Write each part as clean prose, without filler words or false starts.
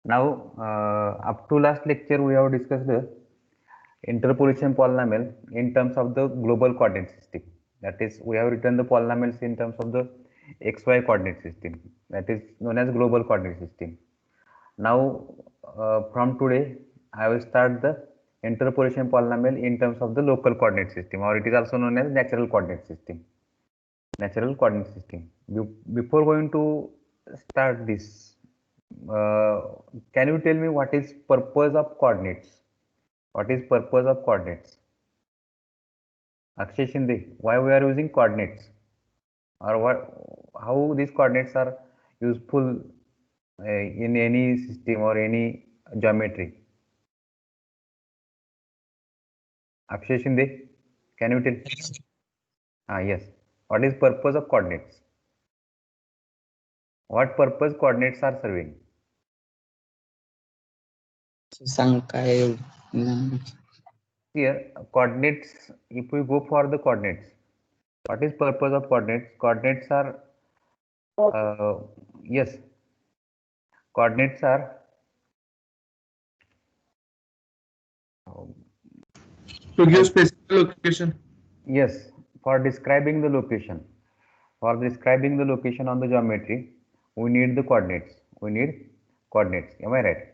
Now, up to last lecture, we have discussed the interpolation polynomial in terms of the global coordinate system. That is, we have written the polynomials in terms of the xy coordinate system. That is known as global coordinate system. Now, from today, I will start the interpolation polynomial in terms of the local coordinate system, or it is also known as natural coordinate system. Natural coordinate system. Before going to start this, uh, can you tell me what is purpose of coordinates? What is purpose of coordinates? Akshay Shinde, why we are using coordinates, or what? How these coordinates are useful in any system or any geometry? Akshay Shinde, can you tell? Yes. What is purpose of coordinates? What purpose coordinates are serving? सांग काय एवढं? Here, coordinates, if we go for the coordinates, what is purpose of coordinates? Coordinates are, yes, coordinates are, To give I, specific location. yes, for describing the location. For describing the location on the geometry, we need the coordinates. We need coordinates. Am I right?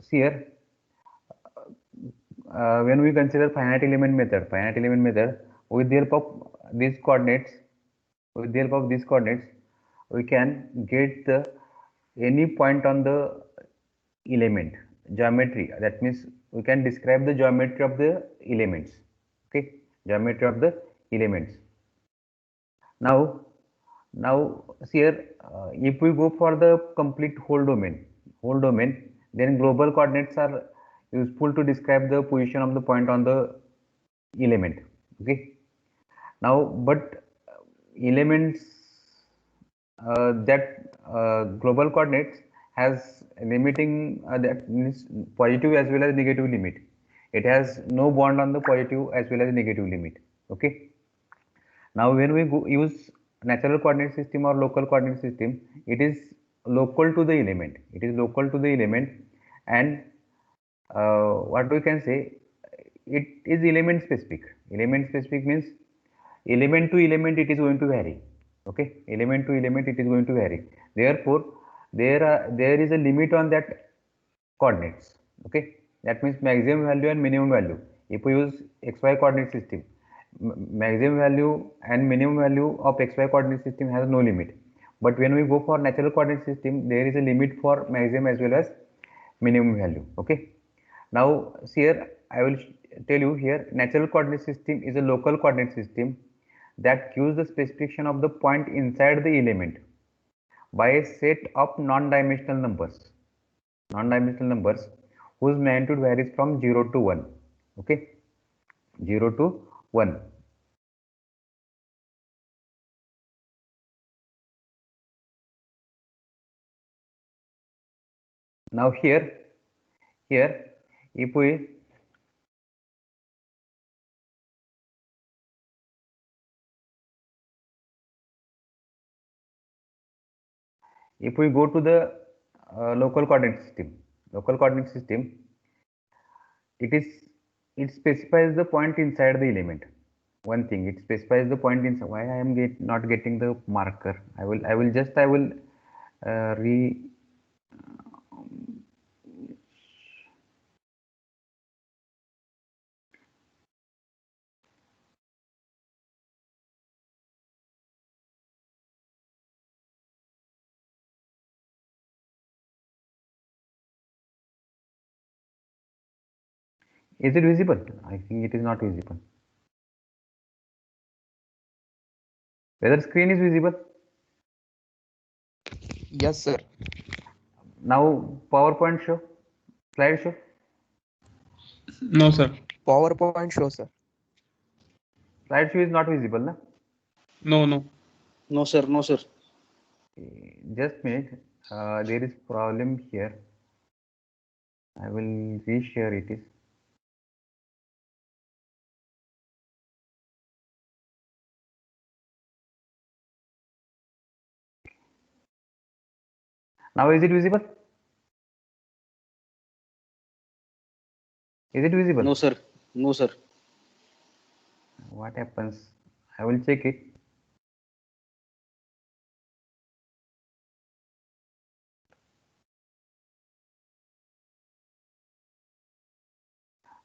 See here, when we consider finite element method, with the help of these coordinates, with the help of these coordinates, we can get the any point on the element geometry. That means we can describe the geometry of the elements. Okay, geometry of the elements. Now see here, if we go for the complete whole domain, then global coordinates are useful to describe the position of the point on the element. Okay. Now, but elements that global coordinates has limiting that means positive as well as negative limit. It has no bond on the positive as well as negative limit. Okay. Now, when we use natural coordinate system or local coordinate system, it is local to the element. It is local to the element, and what we can say, it is element specific. Element specific means element to element it is going to vary. Okay, element to element it is going to vary. Therefore, there is a limit on that coordinates. Okay, that means maximum value and minimum value. If we use xy coordinate system, maximum value and minimum value of xy coordinate system has no limit. But when we go for natural coordinate system, there is a limit for maximum as well as minimum value. Okay. Now, see here, I will tell you here, natural coordinate system is a local coordinate system that gives the specification of the point inside the element by a set of non-dimensional numbers whose magnitude varies from 0 to 1. Okay, 0 to 1. Now here, if we go to the local coordinate system, it specifies the point inside the element. One thing, it specifies the point inside. Why I am not getting the marker? I will re. Is it visible? I think it is not visible. Whether screen is visible? Yes, sir. Now PowerPoint show, slide show. No, sir. PowerPoint show, sir. Slide show is not visible, na? No, no. No, sir. No, sir. Just minute. There is problem here. I will reshare it. Is Now is it visible? Is it visible? No, sir. No, sir. What happens? I will check it.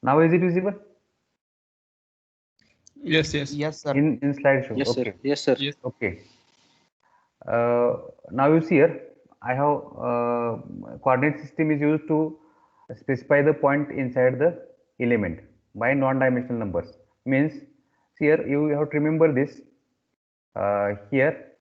Now is it visible? Yes, yes. Yes, sir. In slideshow. Yes, sir. Okay. Yes, sir. Yes. Okay. Now you see here, I have coordinate system is used to specify the point inside the element by non-dimensional numbers. Means here you have to remember this. Here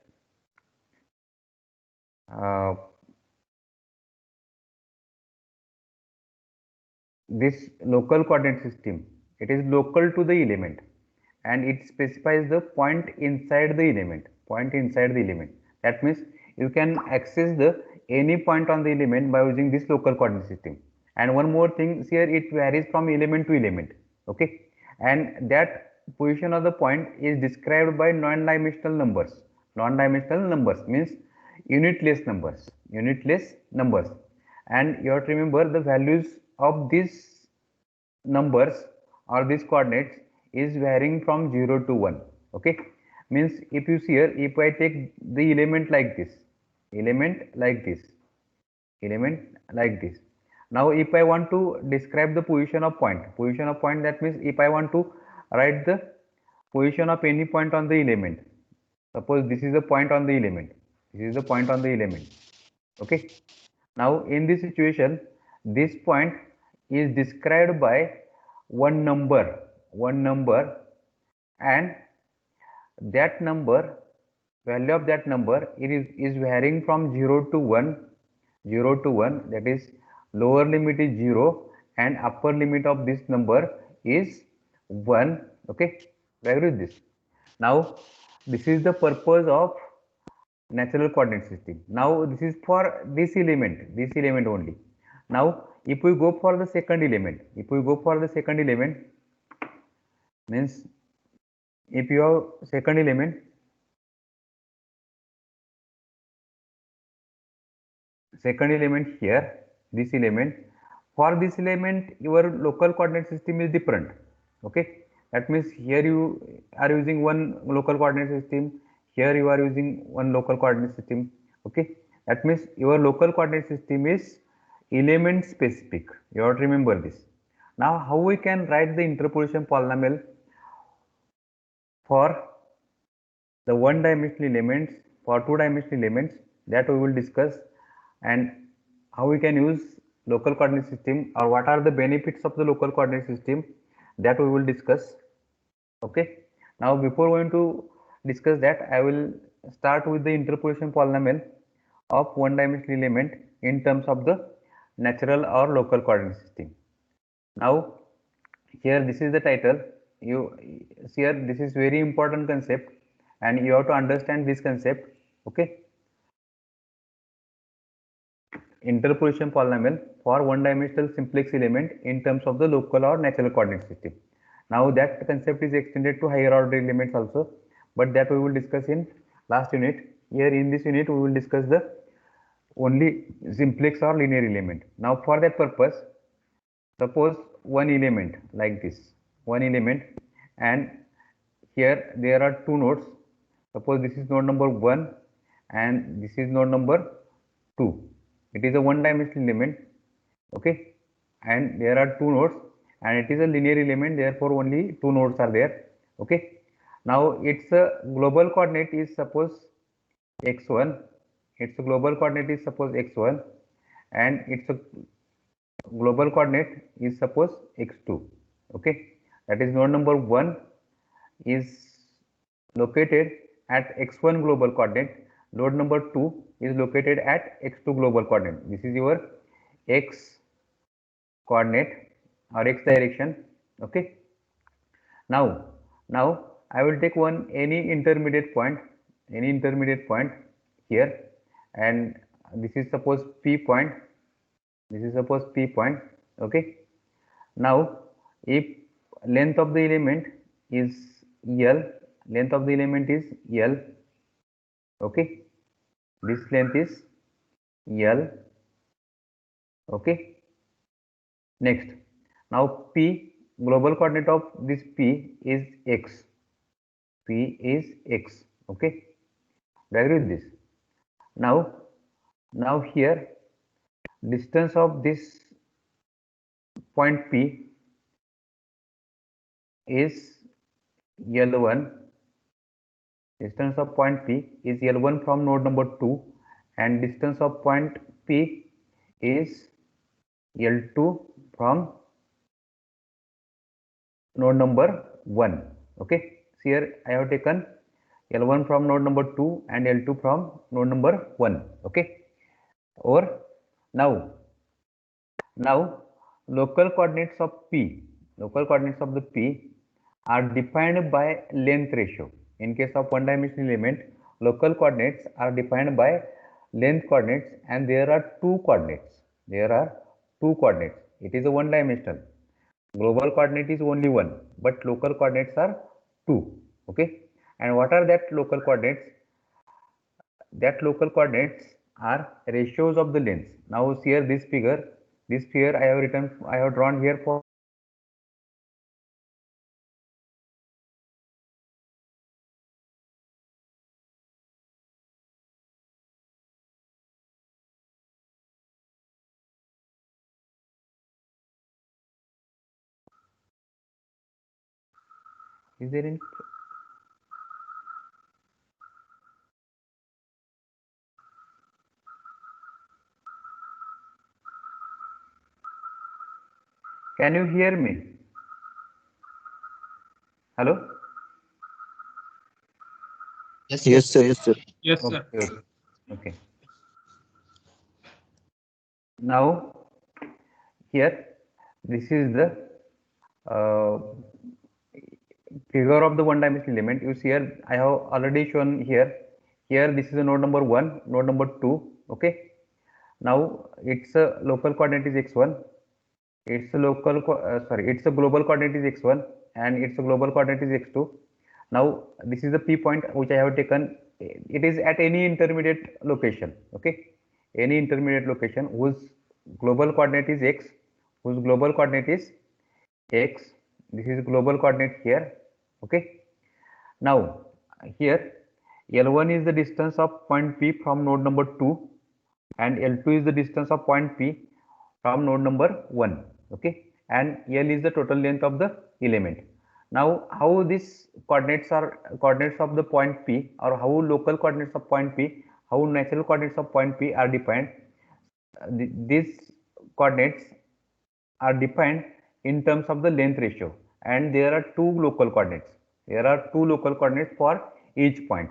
this local coordinate system, it is local to the element and it specifies the point inside the element. That means you can access the any point on the element by using this local coordinate system. And one more thing, here it varies from element to element. Okay, and that position of the point is described by non-dimensional numbers means unitless numbers. And you have to remember the values of these numbers or these coordinates is varying from 0 to 1. Okay, means if you see here, if I take the element like this, now if I want to describe the position of point, that means if I want to write the position of any point on the element, suppose this is a point on the element, okay. Now in this situation, this point is described by one number, and that number, value of that number, is varying from 0 to 1, that is lower limit is 0 and upper limit of this number is 1. Okay, I agree with this. Now this is the purpose of natural coordinate system. Now this is for this element only. Now if we go for the second element, means if you have second element, here, this element, for this element your local coordinate system is different. Okay, that means here you are using one local coordinate system, here you are using one local coordinate system. Okay, that means your local coordinate system is element specific. You have to remember this. Now how we can write the interpolation polynomial for the one dimensional elements, for two dimensional elements, that we will discuss, and how we can use local coordinate system, or what are the benefits of the local coordinate system, that we will discuss. Okay, now before going to discuss that, I will start with the interpolation polynomial of one dimensional element in terms of the natural or local coordinate system. Now here this is the title. You see here, this is very important concept and you have to understand this concept. Okay, interpolation polynomial for one dimensional simplex element in terms of the local or natural coordinate system. Now that concept is extended to higher order elements also, but that we will discuss in last unit. Here in this unit we will discuss the only simplex or linear element. Now for that purpose, suppose one element like this, and here there are two nodes. Suppose this is node number 1 and this is node number 2. It is a one dimensional element. Okay, and there are two nodes and it is a linear element, therefore only two nodes are there. Okay, now its global coordinate is suppose x1, and its global coordinate is suppose x2. Okay, that is node number 1 is located at x1 global coordinate, node number 2 is located at x2 global coordinate. This is your x coordinate or x direction. Okay, now I will take any intermediate point here, and this is suppose p point. Okay, now if length of the element is L, okay, this length is L. Okay. Next, now P, global coordinate of this P is X. P is X. Okay. Do you agree with this? Now here distance of this point P is L1. Distance of point P is L1 from node number 2, and distance of point P is L2 from node number 1. Okay. So here I have taken L1 from node number 2 and L2 from node number 1. Okay. Or now local coordinates of P, local coordinates of the P are defined by length ratio. In case of one dimensional element, local coordinates are defined by length coordinates, and there are two coordinates. There are two coordinates. It is a one dimensional. Global coordinate is only one, but local coordinates are two. Okay. And what are that local coordinates? That local coordinates are ratios of the lengths. Now here this figure I have drawn here for is there any can you hear me? Hello? Yes, sir. Yes, sir. Yes, Okay, sir. okay. Okay. Now here this is the uh, figure of the one dimensional element. You see here I have already shown here. Here this is the node number 1, node number 2. Okay. Now its local coordinate is x1. Its its global coordinate is x1, and its global coordinate is x2. Now this is the P point which I have taken. It is at any intermediate location. Okay. Any intermediate location whose global coordinate is x, whose global coordinate is x. This is global coordinate here. Okay. Now here L1 is the distance of point P from node number 2, and L2 is the distance of point P from node number 1. Okay. And L is the total length of the element. Now how these coordinates are coordinates of the point P, or how local coordinates of point P, how natural coordinates of point P are defined. These coordinates are defined in terms of the length ratio, and there are two local coordinates. There are two local coordinates for each point.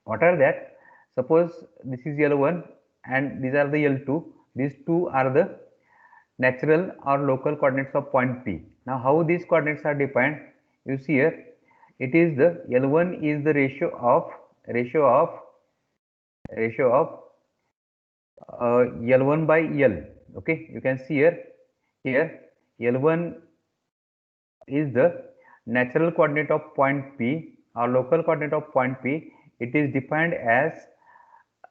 What are that? Suppose this is L1 and these are the L2. These two are the natural or local coordinates of point P. Now how these coordinates are defined? You see here, it is the L1 is the ratio of L1 by L. Okay, you can see here L1 is the natural coordinate of point P or local coordinate of point P. It is defined as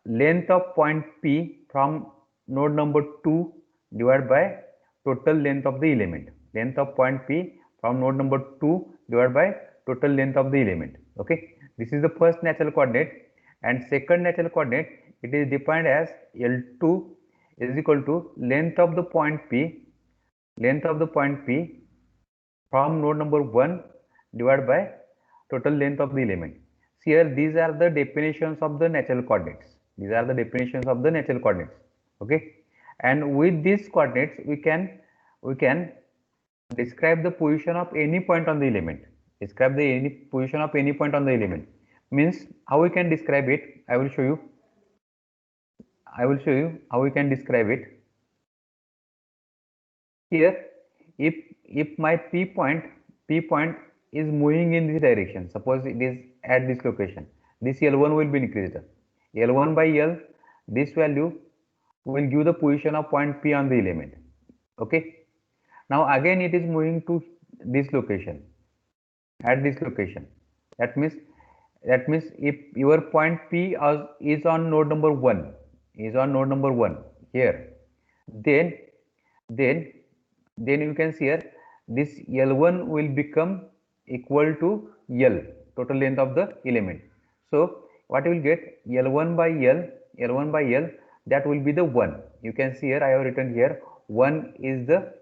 length of point P from node number 2 divided by total length of the element. Length of point P from node number 2 divided by total length of the element. Okay, this is the first natural coordinate, and second natural coordinate, it is defined as L2 is equal to length of the point P from node number 1 divided by total length of the element. See here, these are the definitions of the natural coordinates. These are the definitions of the natural coordinates. Okay, and with these coordinates we can describe the position of any point on the element. Describe the any position of any point on the element. Means how we can describe it. I will show you how we can describe it. Here, if my P point is moving in this direction, suppose it is at this location, this L1 will be increased. L1 by L, this value will give the position of point P on the element. Okay. Now again it is moving to this location, at this location. That means if your point P is on node number 1, is on node number 1 here, then then you can see here this L1 will become equal to L, total length of the element. So what you will get, L1 by L, that will be the 1. You can see here I have written here 1 is the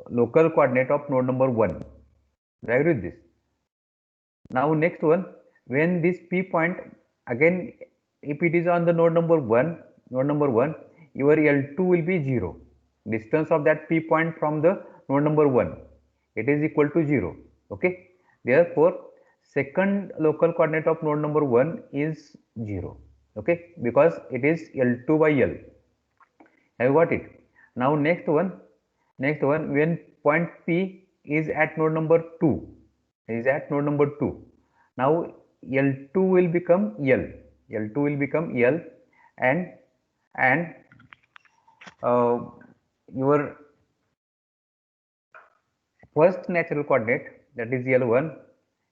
local coordinate of node number 1. Do you agree with this? Now next one, when this P point, again if it is on the node number 1, your L2 will be 0. Distance of that P point from the node number 1, it is equal to 0. Okay. Therefore, second local coordinate of node number 1 is 0. Okay, because it is L2 by L. Have you got it? Now next one, when point P is at node number 2, now L2 will become L, and your first natural coordinate, that is L1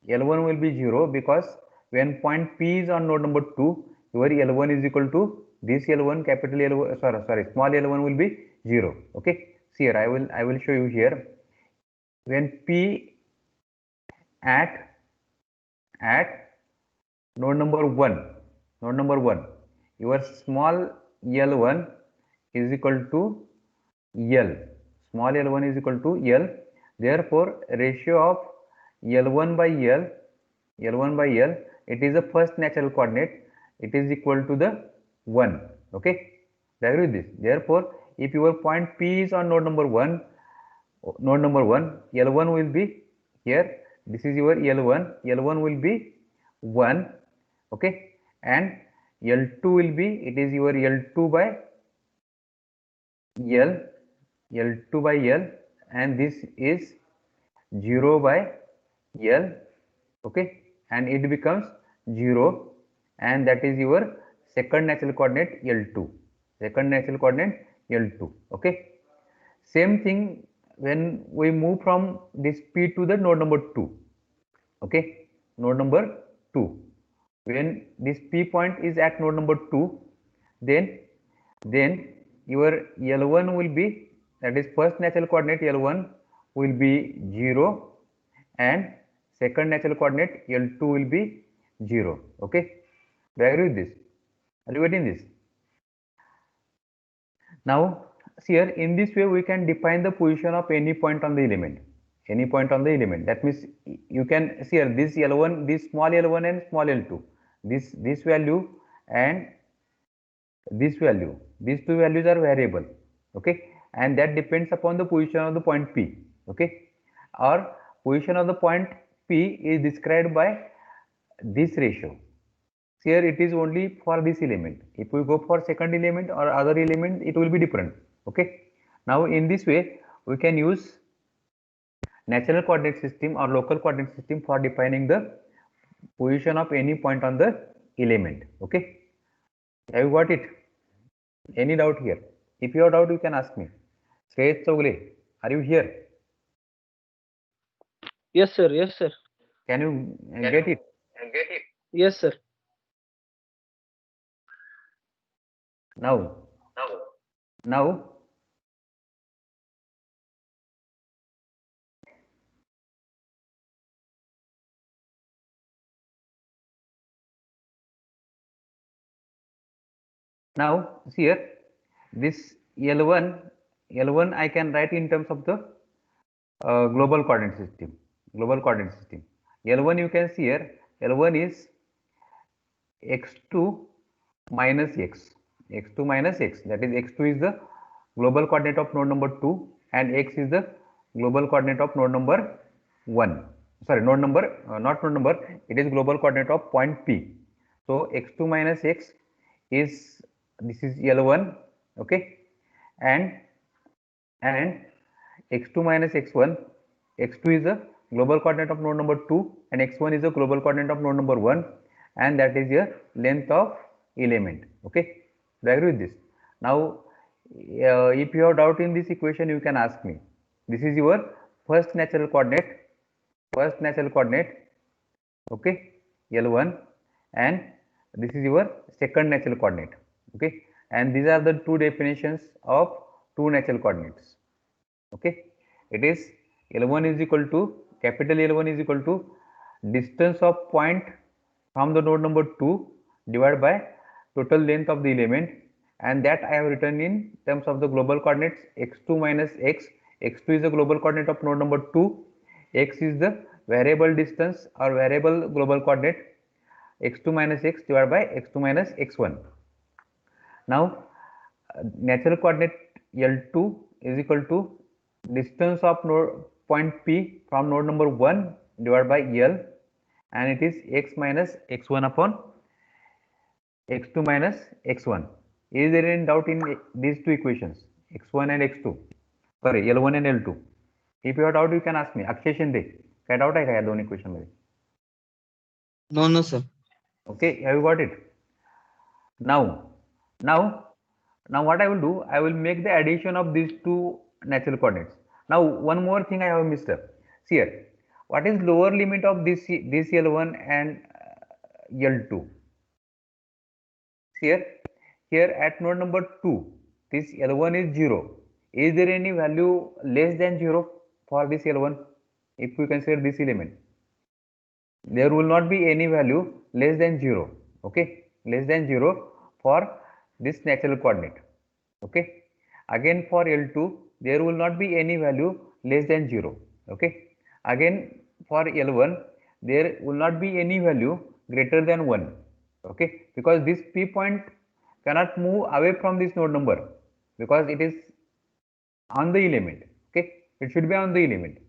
will be 0, because when point P is on node number 2, your L1 is equal to this L1, capital L1, sorry, small L1 will be 0. Okay, see here I will show you here. When P at node number 1, your small L1 is equal to L, small L1 is equal to L. Therefore, ratio of L1 by L, it is the first natural coordinate, it is equal to the 1. Okay, do you agree with this? Therefore, if your point P is on node number 1, L1 will be here, this is your L1 will be 1. Okay, and L2 will be, it is your L2 by L, and this is 0 by L. Okay, and it becomes 0, and that is your second natural coordinate L2, Okay, same thing when we move from this P to the node number 2. Okay, node number 2, when this P point is at node number 2, then your L1 will be, that is first natural coordinate L1 will be 0, and second natural coordinate L2 will be 0. Okay, do you agree with this? Are you getting this? Now see here, in this way we can define the position of any point on the element, that means you can see here this L1, this small L1 and small L2, this value and this value, these two values are variable. Okay, and that depends upon the position of the point P. Okay, or position of the point P is described by this ratio. Here it is only for this element. If we go for second element or other element, it will be different. Okay, now in this way we can use natural coordinate system or local coordinate system for defining the position of any point on the element. Okay, have you got it? Any doubt here? If you have doubt, you can ask me. Shreyas Chogle, are you here? Yes, sir. Yes, sir. Can you get it? Yes, sir. Now, now see here, this L1 I can write in terms of the global coordinate system. L1 you can see here, L1 is x2 minus x, that is x2 is the global coordinate of node number 2 and x is the global coordinate of node number 1. Sorry, node number, not node number, it is global coordinate of point P. So x2 minus x is, this is L1. Okay, and x2 minus x1, x2 is the global coordinate of node number 2 and x1 is the global coordinate of node number 1, and that is your length of element. Okay, do you agree with this? Now if you have doubt in this equation, you can ask me. This is your first natural coordinate, okay, L1, and this is your second natural coordinate. Okay, and these are the two definitions of two natural coordinates. Okay, it is L1 is equal to, capital L1 is equal to distance of point from the node number 2 divided by total length of the element, and that I have written in terms of the global coordinates x2 minus x. x2 is the global coordinate of node number 2, x is the variable distance or variable global coordinate, x2 minus x divided by x2 minus x1. Now natural coordinate L2 is equal to distance of node point P from node number 1 divided by L, and it is x minus x1 upon x2 minus x1. Is there any doubt in these two equations, x1 and x2? Sorry, L1 and L2. If you have doubt, you can ask me. Akshay Shinde, काय doubt आहे का या दोन equation मध्ये? No, sir. Okay, have you got it? Now what I will do, I will make the addition of these two natural coordinates. Now one more thing I have missed up. See here, what is lower limit of this L1 and L2? See here at node number 2, this L1 is 0. Is there any value less than 0 for this L1? If we consider this element, there will not be any value less than 0. Okay, less than 0 for this natural coordinate. Okay, again for L2 there will not be any value less than 0. Okay, again for L1 there will not be any value greater than 1. Okay, because this P point cannot move away from this node number because it is on the element. Okay, it should be on the element.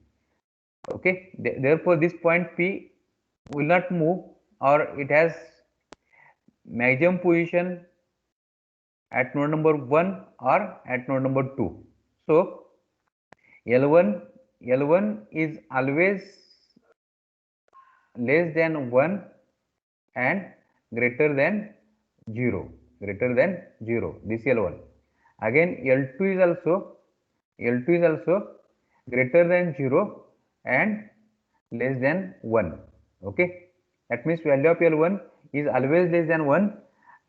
Okay, therefore this point P will not move, or it has maximum position at node number 1 or at node number 2. So L1 is always less than 1 and greater than 0, this L1. Again L2 is also greater than 0 and less than 1. Okay, that means value of L1 is always less than 1,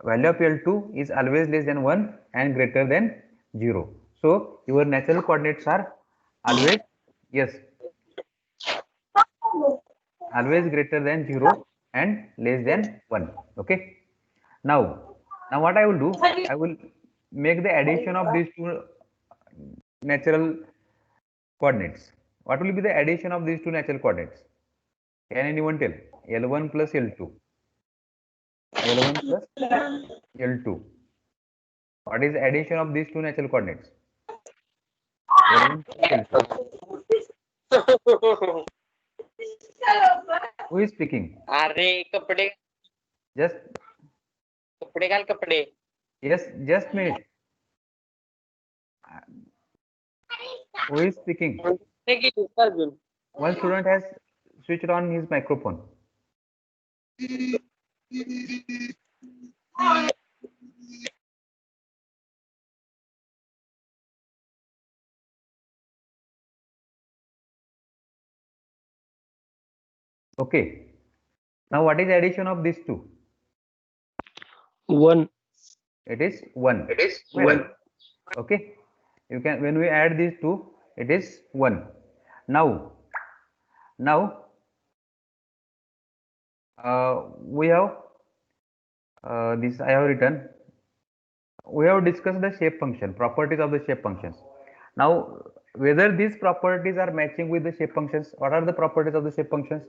value of L2 is always less than 1 and greater than 0. So your natural coordinates are always, yes, always greater than 0 and less than 1. Okay, now what I will do, I will make the addition of these two natural coordinates. What will be the addition of these two natural coordinates? Can anyone tell? L1 plus L2. L1 plus L2. What is the addition of these two natural coordinates? L1 plus L2. Who is speaking? अरे कपडे Just कपडे घाल कपडे. yes, just minute. Who is speaking? One student has switched on his microphone. Okay. Now what is the addition of these two? 1. It is 1. Okay. You can, when we add these two, it is 1. Now we have this I have written. We have discussed the shape function, properties of the shape functions. Now whether these properties are matching with the shape functions. What are the properties of the shape functions?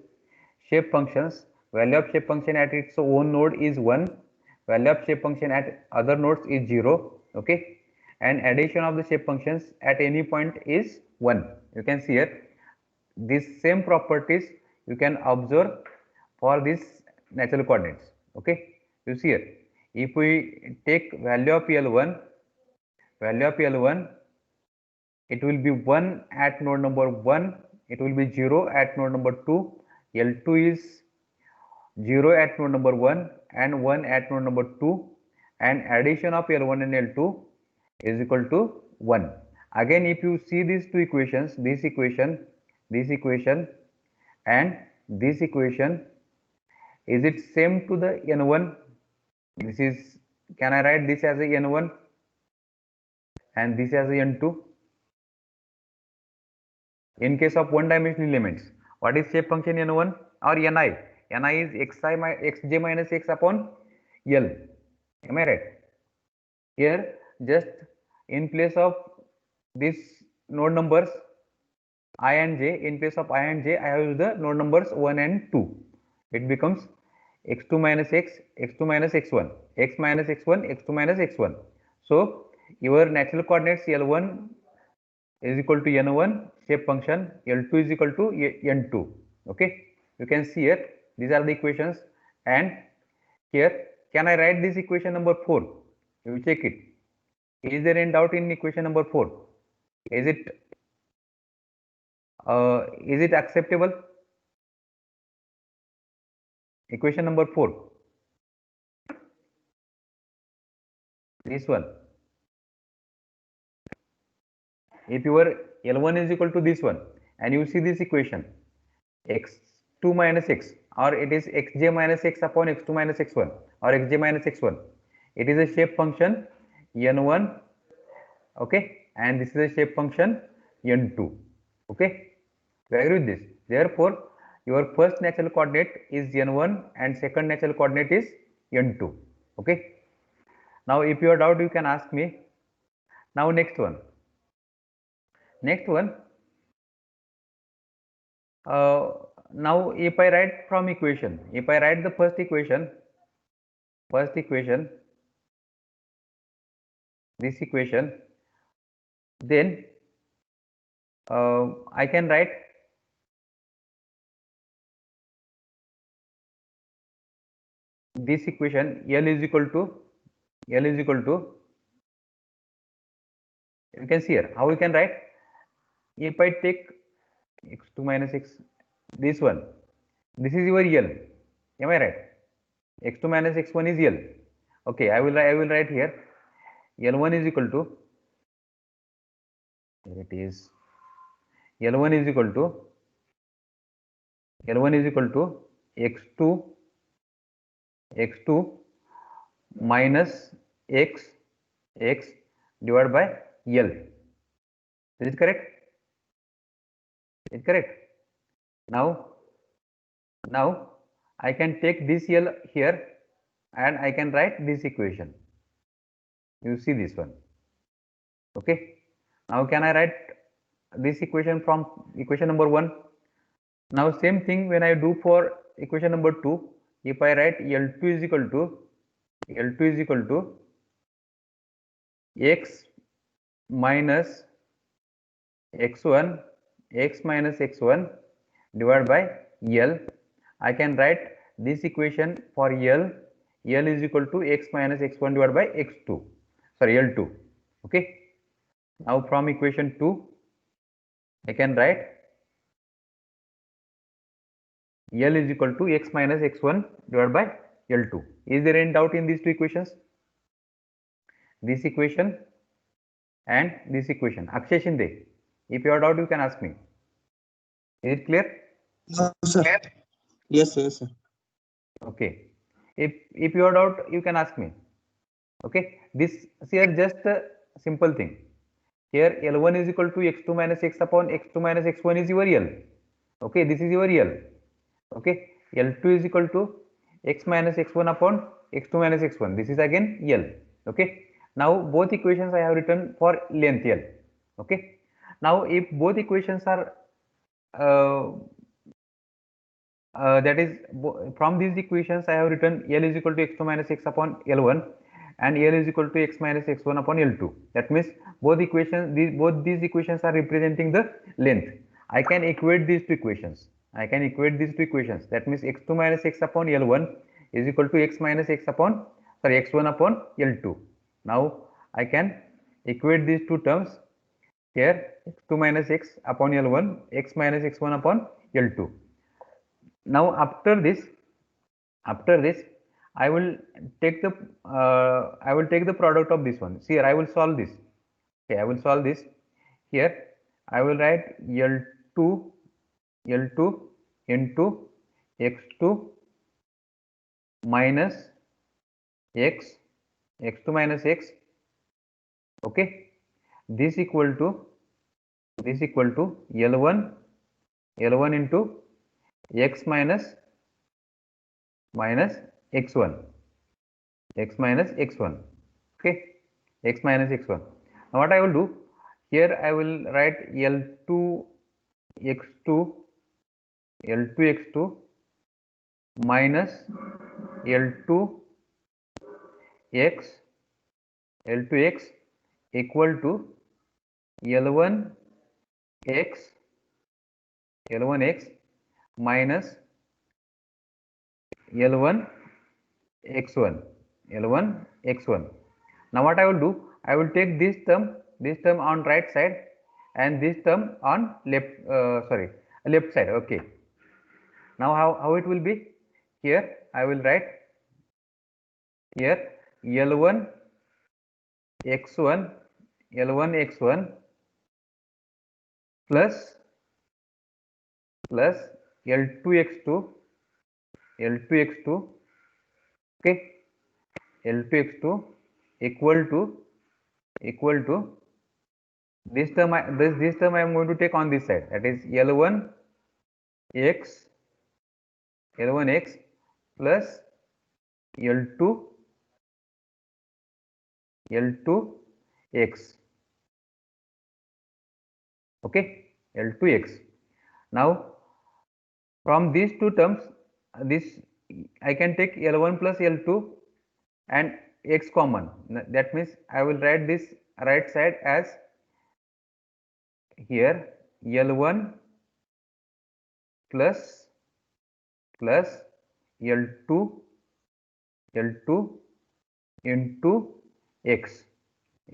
Shape functions, value of shape function at its own node is 1, value of shape function at other nodes is 0. Okay, and addition of the shape functions at any point is 1. You can see here these same properties you can observe for these natural coordinates. Okay, you see here, if we take value of L1, it will be 1 at node number 1, it will be 0 at node number 2, L2 is 0 at node number 1 and 1 at node number 2, and addition of L1 and L2 is equal to 1. Again, if you see these two equations, this equation and this equation, is it same to the N1? This is, can I write this as a n1 and this as a n2? In case of one dimensional elements, what is shape function n1 or ni? Ni is xj minus x upon L. Am I right? Here, just in place of this node numbers I and j, in place of I and j, I have used the node numbers 1 and 2. It becomes x2 minus x, x2 minus x1, x minus x1, x2 minus x1. So your natural coordinates L1 is equal to n1 shape function, L2 is equal to n2. Okay, you can see here, these are the equations, and here, can I write this equation number 4? You check it. Is there any doubt in equation number 4? Is it acceptable? Equation number 4. This one. If your L1 is equal to this one, and you see this equation, x2 minus x, or it is xj minus x upon x2 minus x1, or xj minus x1. It is a shape function n1, okay, and this is a shape function n2, okay. You agree with this? Therefore, your first natural coordinate is n1 and second natural coordinate is n2, okay. Now, if you are doubt, you can ask me. Now, next one. Now if I write from equation, if I write the first equation, this equation, then I can write this equation, L is equal to, you can see here how we can write. If I take x2 minus x, this one, this is your L, am I right? X2 minus x1 is L. Okay, I will write here L1 is equal to, here it is, L1 is equal to x2 minus x divided by L. Is it correct? It's correct. Now I can take this L here and I can write this equation. You see this one. Okay. Now can I write this equation from equation number 1? Now same thing when I do for equation number 2. If I write L2 is equal to x minus x1, x minus x1 divided by L. I can write this equation for L. L is equal to x minus x1 divided by x2. Sorry, L2. Okay. Now from equation 2, I can write L is equal to x minus x1 divided by L2. Is there any doubt in these two equations? This equation and this equation. Akshay Shinde, if you have doubt, you can ask me. Is it clear? No, sir. Yes, sir. Okay. If you have doubt, you can ask me. Okay. This here just a simple thing. Here L1 is equal to x2 minus x upon x2 minus x1 is your L. Okay. This is your L. Okay. L2 is equal to x minus x1 upon x2 minus x1. This is again L. Okay. Now both equations I have written for length L. Okay. Now if both equations are that is from these equations I have written L is equal to x2 minus x upon L1 and L is equal to x minus x1 upon L2. That means both equations, these equations are representing the length. I can equate these two equations. That means x2 minus x upon L1 is equal to x minus x upon, sorry, x1 upon L2. Now I can equate these two terms here, x2 minus x upon L1, x minus x1 upon L2. Now after this I will take the product of this one. See here, I will solve this. Okay, I will solve this. Here I will write L2 into x2 minus x, x2 minus x, okay, this equal to L1 into x minus x1, okay, x minus x1. Now what I will do here, I will write L2 x2 minus L2 x equal to L1 x minus L1 x1. Now what I will do, I will take this term on right side and this term on left side. Okay, now how it will be? Here I will write here L1 x1 plus L2 x2 okay, L2 x2 equal to this term I am going to take on this side, that is L1 x plus L2 x, okay, L2 x. Now from these two terms, this I can take L1 plus L2 and x common. That means I will write this right side as here L1 plus L2 into x,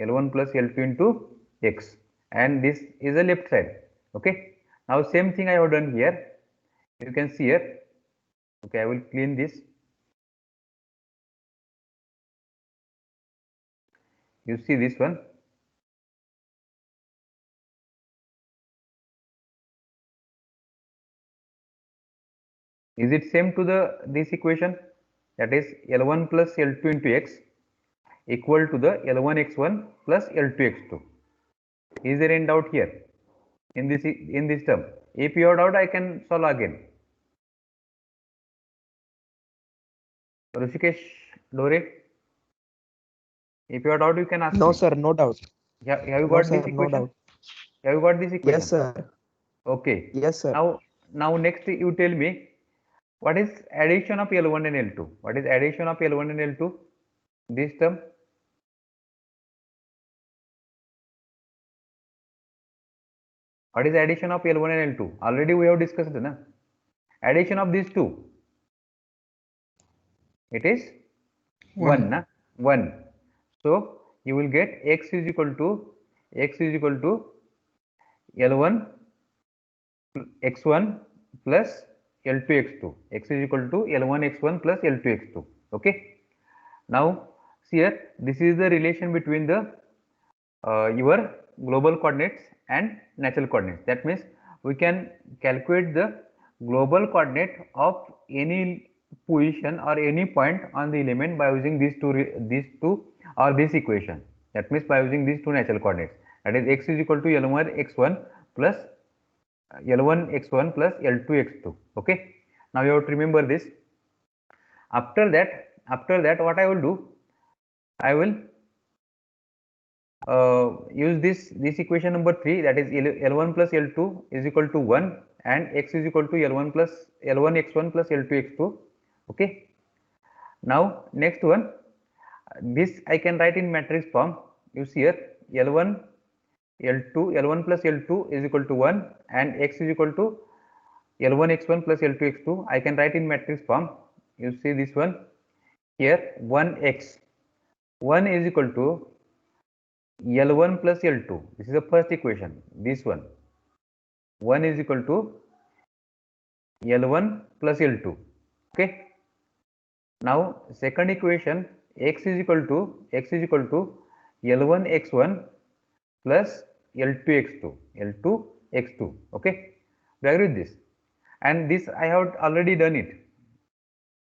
L1 plus L2 into x, and this is the left side. Okay, now same thing I have done here. You can see here. Okay, I will clean this. You see this one. Is it same to this equation? That is L1 plus L2 into x equal to the L1 x1 plus L2 x2. Is there any doubt here in this term? If you have doubt, I can solve again. Rishikesh, Dore, if you have doubt, you can ask No, me. sir, no doubt. Have you No, got sir, this no equation? doubt. Have you got this equation? Yes, sir. Okay. Yes, sir. Now next you tell me, what is addition of L1 and L2? What is addition of L1 and L2? This term. What is addition of L1 and L2? Already we have discussed, na? Addition of these two. It is 1, na? 1. So you will get x is equal to L1 x1 plus L2 x2. X is equal to L1 x1 plus L2 x2. Okay. Now see here, this is the relation between the your global coordinates and natural coordinates. That means we can calculate the global coordinate of any position or any point on the element by using these two or this equation. That means by using these two natural coordinates, that is x is equal to L1 x1 plus L1 x1 plus L2 x2. Okay, now you have to remember this. After that what I will do, I will use this equation number 3, that is L1 plus L2 is equal to 1 and x is equal to L1 x1 plus L2 x2. Okay, now next one, this I can write in matrix form. You see here L1 plus L2 is equal to 1 and x is equal to L1 x1 plus L2 x2. I can write in matrix form. You see this one here, 1x 1 is equal to L1 plus L2. This is the first equation. This one 1 is equal to L1 plus L2. Okay, now second equation, x is equal to L1 x1 plus L2 x2. Okay, we agree with this, and this I have already done it.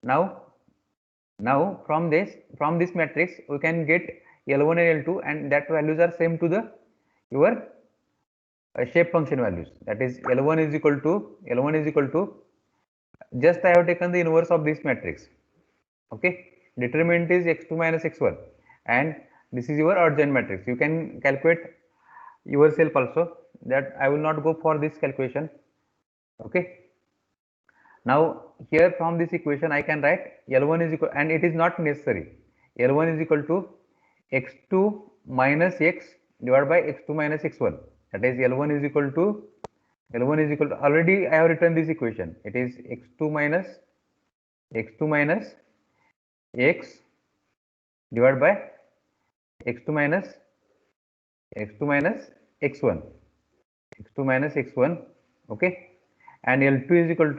Now Now from this matrix we can get L1 and L2, and that values are same to the your shape function values. That is L1 is equal to just I have taken the inverse of this matrix. Okay, determinant is x2 minus x1, and this is your adjoint matrix. You can calculate yourself also, that I will not go for this calculation. Okay, now here from this equation I can write L1 is equal, and it is not necessary, L1 is equal to x2 minus x divided by x2 minus x1. That is L1 is equal to already I have written this equation. It is x2 minus x divided by x2 minus x1, okay, and L2 is equal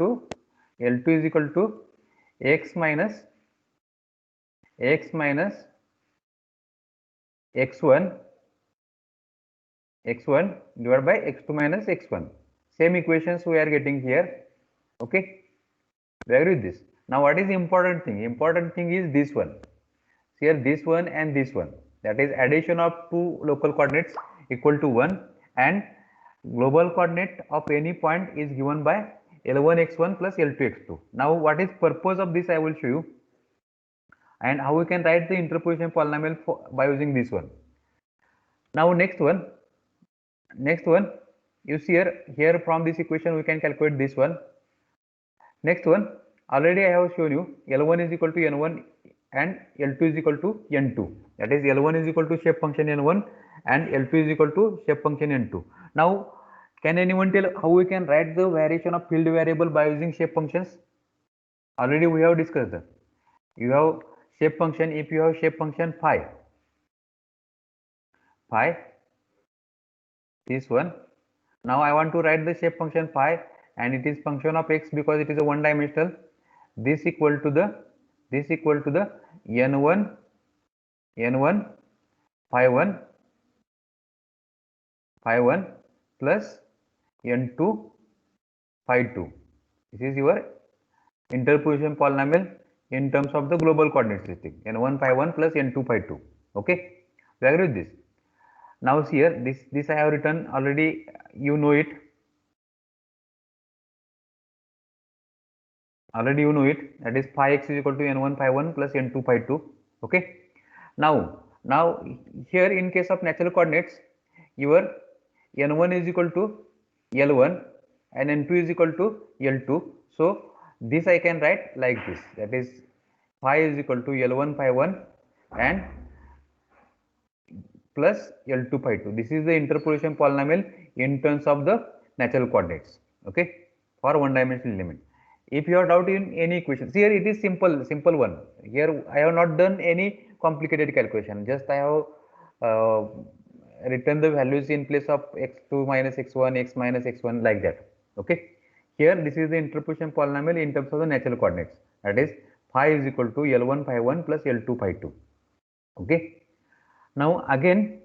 to x minus x1 divided by x2 minus x1. Same equations we are getting here. Okay, we agree with this. Now what is the important thing? Important thing is this one. Here this one and this one, that is addition of two local coordinates equal to 1, and global coordinate of any point is given by L1 x1 plus L2 x2. Now what is purpose of this I will show you, and how we can write the interpolation polynomial by using this one. Now next one, you see here from this equation we can calculate this one. Next one, already I have shown you L1 is equal to N1 and L2 is equal to N2. That is L1 is equal to shape function N1 and L2 is equal to shape function N2. Now can anyone tell how we can write the variation of field variable by using shape functions? Already we have discussed that. You have shape function, if you have shape function phi, this one. Now I want to write the shape function phi, and it is function of x because it is a one dimensional. This equal to the n1 phi 1 plus n2 phi 2. This is your interpolation polynomial in terms of the global coordinate system, n1 phi 1 plus n2 phi 2. Okay, we agree with this. Now see here, this I have written already, you know it. That is phi x is equal to n1 phi 1 plus n2 phi 2. Okay, now here in case of natural coordinates, your n1 is equal to L1 and n2 is equal to L2. So this I can write like this, that is phi is equal to L1 phi 1 and plus L2 phi 2. This is the interpolation polynomial in terms of the natural coordinates. Okay, for one dimensional element. If you have doubt in any equations, here it is simple one. Here I have not done any complicated calculation, just I have written the values in place of x2 minus x1, x minus x1, like that. Okay, here this is the interpolation polynomial in terms of the natural coordinates, that is phi is equal to L1 phi 1 plus L2 phi 2. Okay, now again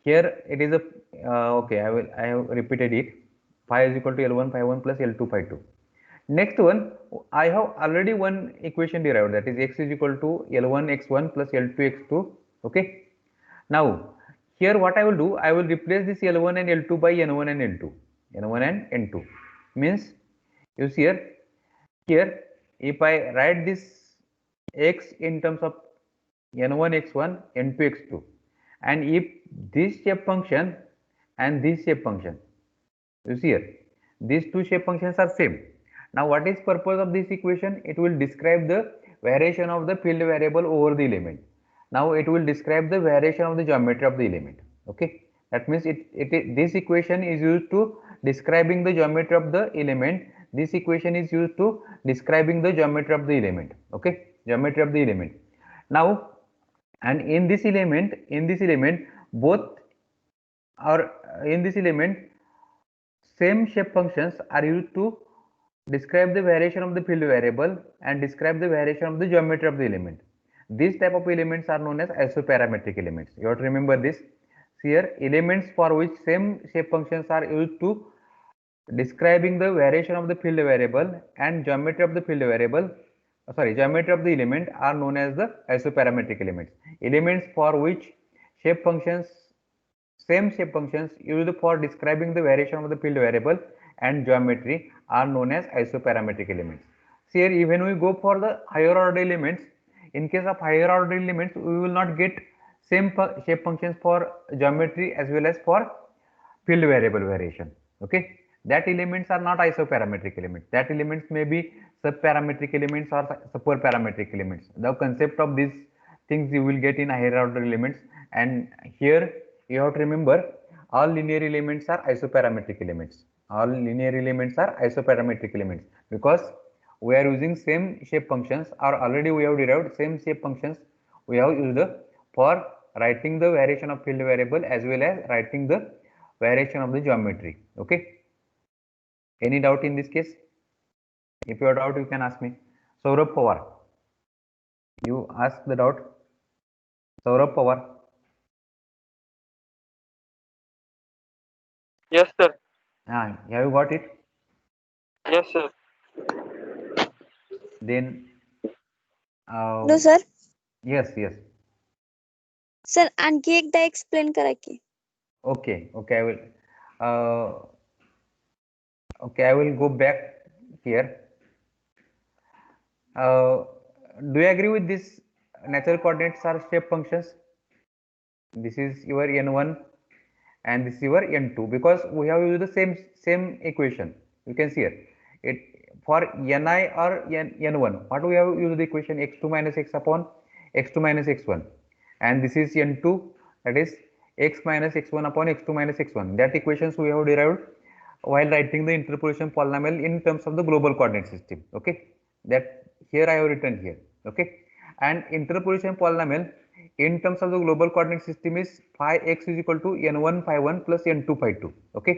here it is a okay, I have repeated it. Phi is equal to L1 phi 1 plus L2 phi 2. Next one, I have already one equation derived, that is x is equal to L1 x1 plus L2 x2. Okay, now here what I will do, I will replace this L1 and L2 by N1 and N2. Means you see here if I write this x in terms of N1 x1 N2 x2, and if this shape function and this shape function, you see here these two shape functions are same. Now what is purpose of this equation? It will describe the variation of the field variable over the element. Now it will describe the variation of the geometry of the element. Okay, that means this equation is used to describing the geometry of the element. This equation is used to describing the geometry of the element. Okay, geometry of the element. Now, and in this element both are in this element same shape functions are used to describe the variation of the field variable and describe the variation of the geometry of the element. These type of elements are known as isoparametric elements. You have to remember this. Here elements for which same shape functions are used to describing the variation of the field variable and geometry of the field variable geometry of the element are known as the isoparametric elements. Elements for which shape functions, same shape functions used for describing the variation of the field variable and geometry are known as isoparametric elements. So here, even we go for the higher order elements, in case of higher order elements, we will not get same shape functions for geometry as well as for field variable variation. Okay, that elements are not isoparametric elements. That elements may be subparametric elements or superparametric elements. The concept of these things you will get in higher order elements, and here you have to remember all linear elements are isoparametric elements. All linear elements are isoparametric elements because we are using same shape functions, or already we have derived same shape functions we have used for writing the variation of field variable as well as writing the variation of the geometry. Okay, any doubt in this case? If you have doubt, you can ask me. Saurabh Pawar, you ask the doubt. Saurabh Pawar. Yes, sir. Have you got it? Yes, sir. Then No sir. yes, yes. Sir आणखी एकदा explain करा की. Okay, okay, I will. Okay, I will go back here. Do you agree with this? Natural coordinates are shape functions. This is your n1 and this is your n2 because we have used the same equation. You can see here. It for ni or n1. What we have used the equation x2 minus x upon x2 minus x1, and this is n2, that is x minus x1 upon x2 minus x1. That equations we have derived while writing the interpolation polynomial in terms of the global coordinate system. Okay, that here I have written here. Okay, and interpolation polynomial in terms of the global coordinate system is phi x is equal to n1 phi 1 plus n2 phi 2. Okay,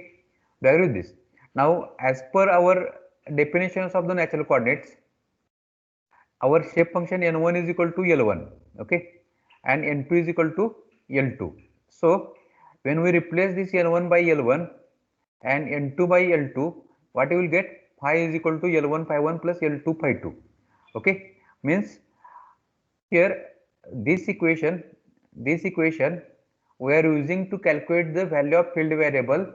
do you agree with this? Now, as per our definitions of the natural coordinates, our shape function n1 is equal to L1. Okay, and n2 is equal to L2. So, when we replace this n1 by L1 and n2 by L2, what you will get? Phi is equal to L1 phi 1 plus L2 phi 2. Okay, means here this equation we are using to calculate the value of field variable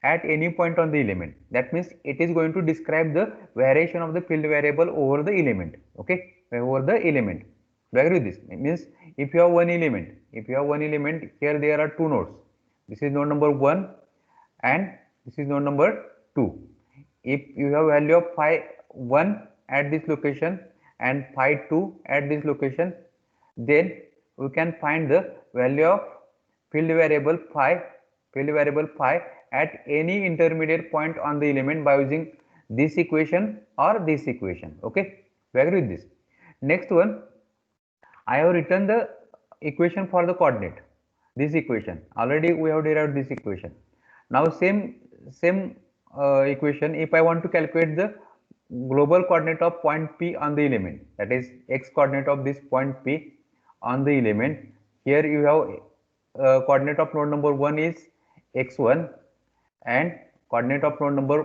at any point on the element. That means it is going to describe the variation of the field variable over the element. Okay, over the element. Do you agree with this? It means if you have one element, here there are two nodes. This is node number 1 and this is node number 2. If you have value of phi 1 at this location and phi 2 at this location, then we can find the value of field variable phi at any intermediate point on the element by using this equation or this equation. Okay, we agree with this. Next one, I have written the equation for the coordinate. This equation already we have derived this equation. Now same equation, if I want to calculate the global coordinate of point P on the element, that is x coordinate of this point P on the element, here you have coordinate of node number 1 is x1 and coordinate of node number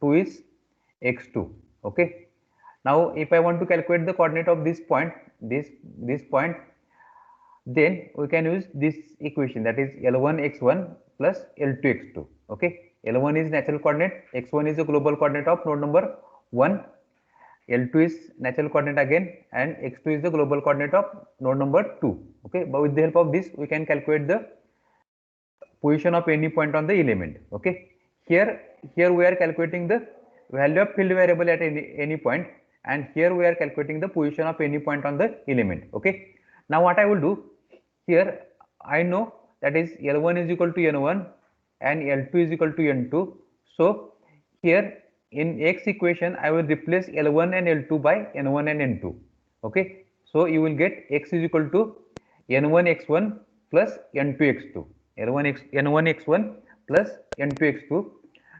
2 is x2. Okay, now if I want to calculate the coordinate of this point, this point, then we can use this equation, that is L1 x1 plus L2 x2. Okay, L1 is natural coordinate, x1 is the global coordinate of node number 1, L2 is natural coordinate again, and x2 is the global coordinate of node number 2. Okay, but with the help of this we can calculate the position of any point on the element. Okay, here we are calculating the value of field variable at any point, and here we are calculating the position of any point on the element. Okay, now what I will do, here I know that is L1 is equal to N1 and L2 is equal to N2. So here in x equation I will replace L1 and L2 by N1 and N2. Okay, so you will get x is equal to N1 x1 plus N2 x2. N1 x1 plus N2 x2.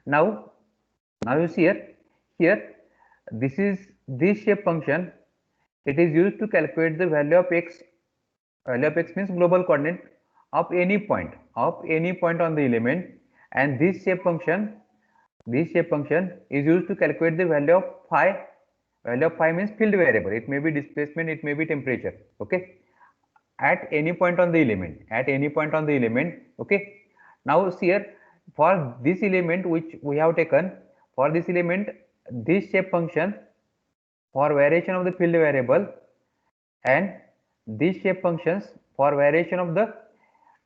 Now you see here this shape function, it is used to calculate the value of x. Value of x means global coordinate of any point on the element, and this shape function is used to calculate the value of phi Value of phi means field variable. It may be displacement, it may be temperature. Okay. At any point on the element. At any point on the element. Okay. Now see here, for this element which we have taken, for this element, this shape function for variation of the field variable and these shape functions for variation of the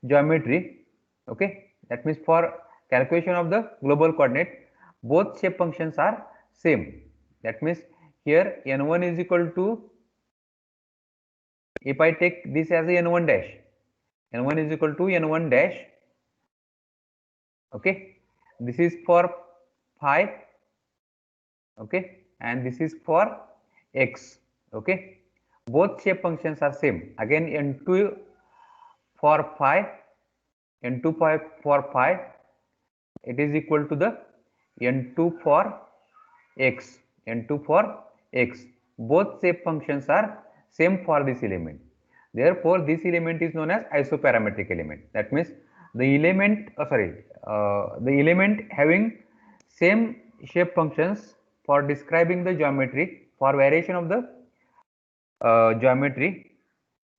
geometry. Okay, that means for calculation of the global coordinate, both shape functions are same. That means here n1 is equal to, if I take this as a n1 dash, n1 is equal to n1 dash. Okay, this is for phi. Okay, and this is for x. Okay, both shape functions are same. Again, n2 for phi, n2 for phi, it is equal to the n2 for x, n2 for x. Both shape functions are same for this element. Therefore, this element is known as isoparametric element. That means the element, the element having same shape functions for describing the geometry, for variation of the geometry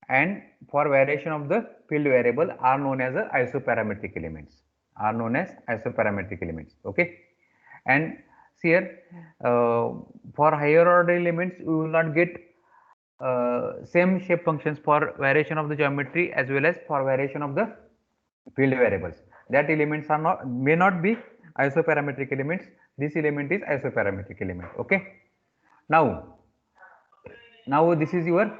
and for variation of the field variable are known as isoparametric elements. Are known as isoparametric elements. Okay, and see here, for higher order elements we will not get same shape functions for variation of the geometry as well as for variation of the field variables. That elements are not, may not be isoparametric elements. This element is isoparametric element. Okay, now this is your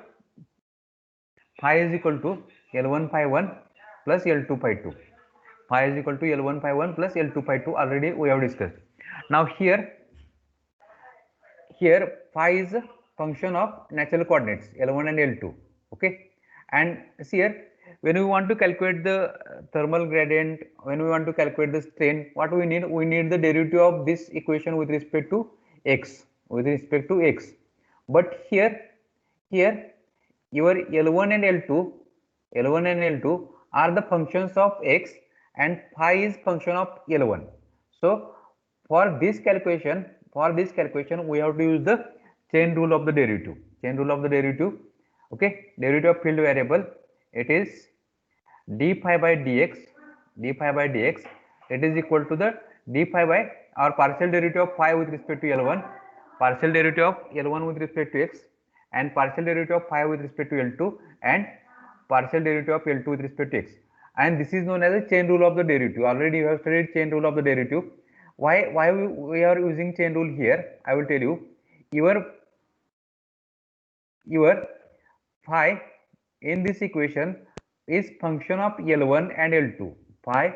phi is equal to L1 phi 1 plus L2 phi 2. Phi is equal to L1 phi 1 plus L2 phi 2, already we have discussed. Now here phi is a function of natural coordinates L1 and L2. Okay, and see here, when we want to calculate the thermal gradient, when we want to calculate the strain, what we need? We need the derivative of this equation with respect to x, But here your L1 and L2 are the functions of x and phi is function of L1. So for this calculation we have to use the chain rule of the derivative. Okay, derivative of field variable, it is d phi by dx. It is equal to the d phi by our partial derivative of phi with respect to L1, partial derivative of L1 with respect to x, and partial derivative of phi with respect to L2, and partial derivative of L2 with respect to x. And this is known as a chain rule of the derivative. Already you have studied chain rule of the derivative. Why we are using chain rule here? I will tell you. Your phi in this equation is function of L1 and L2. Phi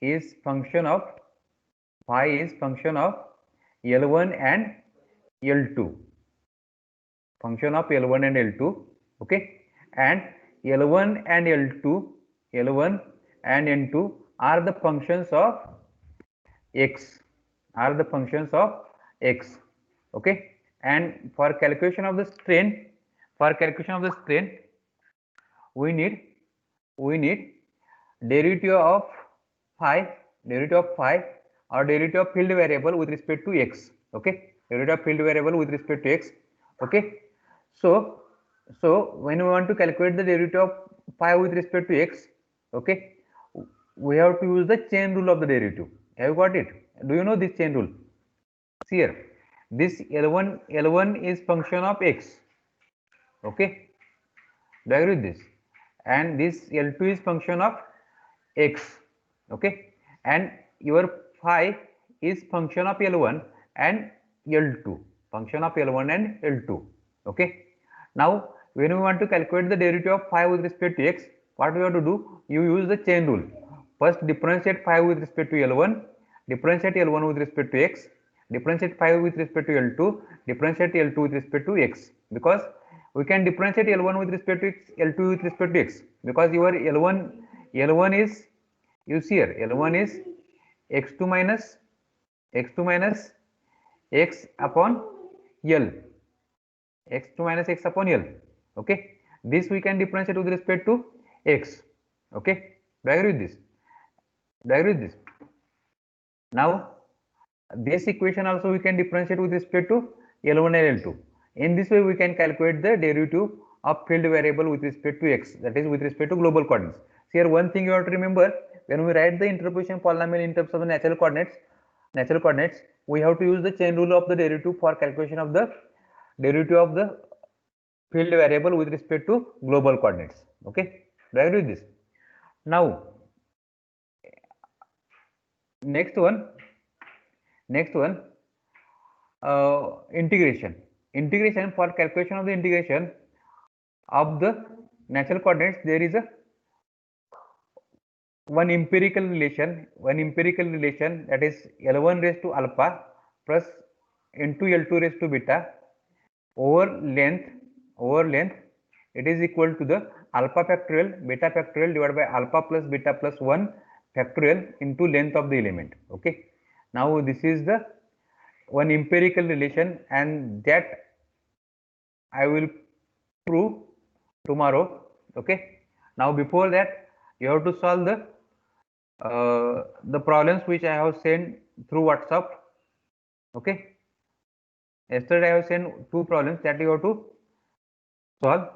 is function of L1 and L2. Function of L1 and L2. Okay, and L1 and L2 are the functions of x. Okay, and for calculation of the strain, we need derivative of phi or derivative of field variable with respect to x. Okay, derivative of field variable with respect to x. Okay, so when we want to calculate the derivative of phi with respect to x, okay, we have to use the chain rule of the derivative. Have you got it? Do you know this chain rule? See here, this L1 is function of x. Okay, do you agree with this? And this L2 is function of x. Okay, and your phi is function of L1 and L2. Okay, now when we want to calculate the derivative of phi with respect to x, what we have to do? You use the chain rule. First differentiate phi with respect to L1, differentiate L1 with respect to x, differentiate phi with respect to L2, differentiate L2 with respect to x, because we can differentiate L1 with respect to x, L2 with respect to x, because your L1 is, you see here, L1 is x2 minus x upon L, okay, this we can differentiate with respect to x. Okay, do you agree with this? Now this equation also we can differentiate with respect to L1 and L2. In this way, we can calculate the derivative of field variable with respect to x, that is with respect to global coordinates. So here one thing you have to remember, when we write the interpolation polynomial in terms of the natural coordinates, we have to use the chain rule of the derivative for calculation of the derivative of the field variable with respect to global coordinates. Okay, do you agree with this? Now, next one, integration. Integration, for calculation of the integration of the natural coordinates, there is a one empirical relation that is L1 raised to alpha plus into L2 raised to beta over length, it is equal to the alpha factorial beta factorial divided by alpha plus beta plus 1 factorial into length of the element. Okay, now this is the one empirical relation, and that I will prove tomorrow. Okay, now before that you have to solve the problems which I have sent through WhatsApp. Okay, yesterday I have sent 2 problems that you have to solve.